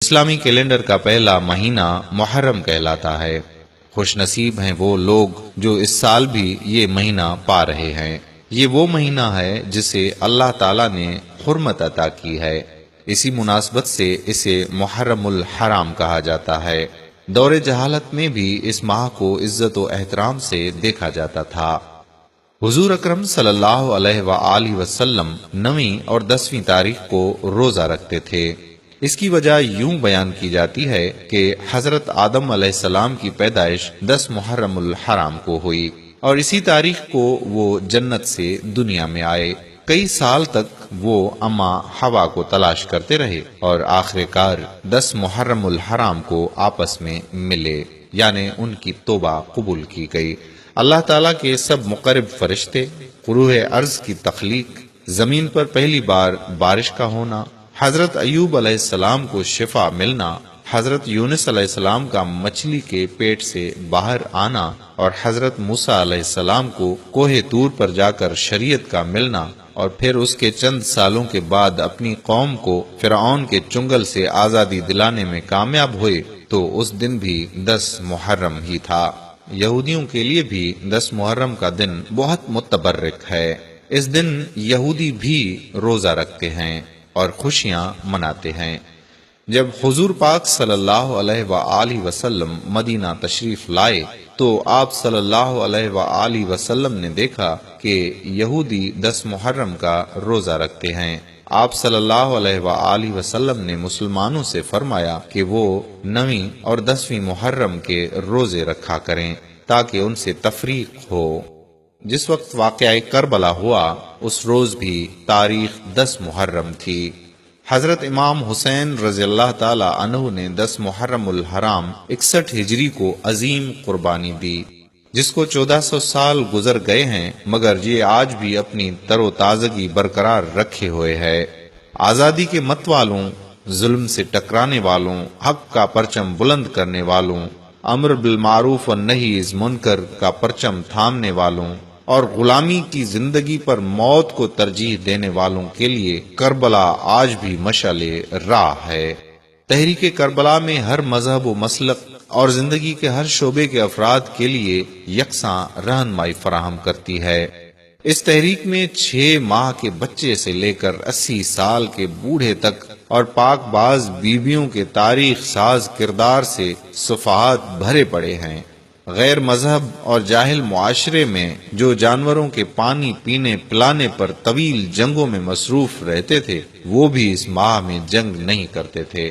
اسلامی کیلنڈر کا پہلا مہینہ محرم کہلاتا ہے۔ خوش نصیب ہیں وہ لوگ جو اس سال بھی یہ مہینہ پا رہے ہیں۔ یہ وہ مہینہ ہے جسے اللہ تعالیٰ نے حرمت عطا کی ہے، اسی مناسبت سے اسے محرم الحرام کہا جاتا ہے۔ دور جہالت میں بھی اس ماہ کو عزت و احترام سے دیکھا جاتا تھا۔ حضور اکرم صلی اللہ علیہ وآلہ وسلم 9 اور 10 تاریخ کو روزہ رکھتے تھے۔ اس کی وجہ یوں بیان کی جاتی ہے کہ حضرت آدم علیہ السلام کی پیدائش 10 محرم الحرام کو ہوئی اور اسی تاریخ کو وہ جنت سے دنیا میں آئے۔ کئی سال تک وہ اماں حوا کو تلاش کرتے رہے اور آخر کار 10 محرم الحرام کو آپس میں ملے، یعنی ان کی توبہ قبول کی گئی۔ اللہ تعالیٰ کے سب مقرب فرشتے، قروہ ارض کی تخلیق، زمین پر پہلی بار بارش کا ہونا، حضرت ایوب علیہ السلام کو شفا ملنا، حضرت یونس علیہ السلام کا مچھلی کے پیٹ سے باہر آنا اور حضرت موسیٰ علیہ السلام کو کوہ طور پر جا کر شریعت کا ملنا اور پھر اس کے چند سالوں کے بعد اپنی قوم کو فرعون کے چنگل سے آزادی دلانے میں کامیاب ہوئے، تو اس دن بھی 10 محرم ہی تھا۔ یہودیوں کے لیے بھی 10 محرم کا دن بہت متبرک ہے۔ اس دن یہودی بھی روزہ رکھتے ہیں اور خوشیاں مناتے ہیں۔ جب حضور پاک صلی اللہ علیہ وآلہ وسلم مدینہ تشریف لائے تو آپ صلی اللہ علیہ وآلہ وسلم نے دیکھا کہ یہودی 10 محرم کا روزہ رکھتے ہیں۔ آپ صلی اللہ علیہ وآلہ وسلم نے مسلمانوں سے فرمایا کہ وہ 9 اور 10 محرم کے روزے رکھا کریں تاکہ ان سے تفریق ہو۔ جس وقت واقعہ کربلا ہوا اس روز بھی تاریخ 10 محرم تھی۔ حضرت امام حسین رضی اللہ تعالی عنہ نے 10 محرم الحرام 61 ہجری کو عظیم قربانی دی، جس کو 1400 سال گزر گئے ہیں مگر یہ آج بھی اپنی تر و تازگی برقرار رکھے ہوئے ہے۔ آزادی کے مت والوں، ظلم سے ٹکرانے والوں، حق کا پرچم بلند کرنے والوں، امر بالمعروف و نہی از منکر کا پرچم تھامنے والوں اور غلامی کی زندگی پر موت کو ترجیح دینے والوں کے لیے کربلا آج بھی مشعل راہ ہے۔ تحریک کربلا میں ہر مذہب و مسلک اور زندگی کے ہر شعبے کے افراد کے لیے یکساں رہنمائی فراہم کرتی ہے۔ اس تحریک میں 6 ماہ کے بچے سے لے کر 80 سال کے بوڑھے تک اور پاک باز بیویوں کے تاریخ ساز کردار سے صفحات بھرے پڑے ہیں۔ غیر مذہب اور جاہل معاشرے میں جو جانوروں کے پانی پینے پلانے پر طویل جنگوں میں مصروف رہتے تھے وہ بھی اس ماہ میں جنگ نہیں کرتے تھے۔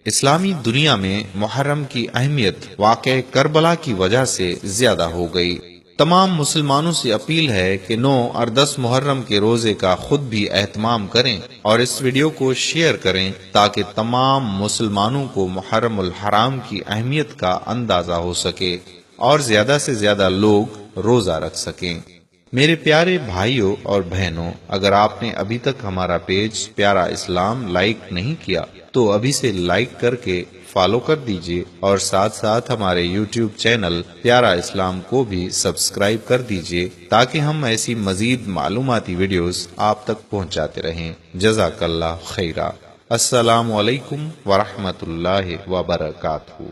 اسلامی دنیا میں محرم کی اہمیت واقعہ کربلا کی وجہ سے زیادہ ہو گئی۔ تمام مسلمانوں سے اپیل ہے کہ 9 اور 10 محرم کے روزے کا خود بھی اہتمام کریں اور اس ویڈیو کو شیئر کریں تاکہ تمام مسلمانوں کو محرم الحرام کی اہمیت کا اندازہ ہو سکے اور زیادہ سے زیادہ لوگ روزہ رکھ سکیں۔ میرے پیارے بھائیوں اور بہنوں، اگر آپ نے ابھی تک ہمارا پیج پیارا اسلام لائک نہیں کیا تو ابھی سے لائک کر کے فالو کر دیجئے اور ساتھ ساتھ ہمارے یوٹیوب چینل پیارا اسلام کو بھی سبسکرائب کر دیجئے تاکہ ہم ایسی مزید معلوماتی ویڈیوز آپ تک پہنچاتے رہیں۔ جزاک اللہ خیرہ۔ السلام علیکم ورحمۃ اللہ وبرکاتہ۔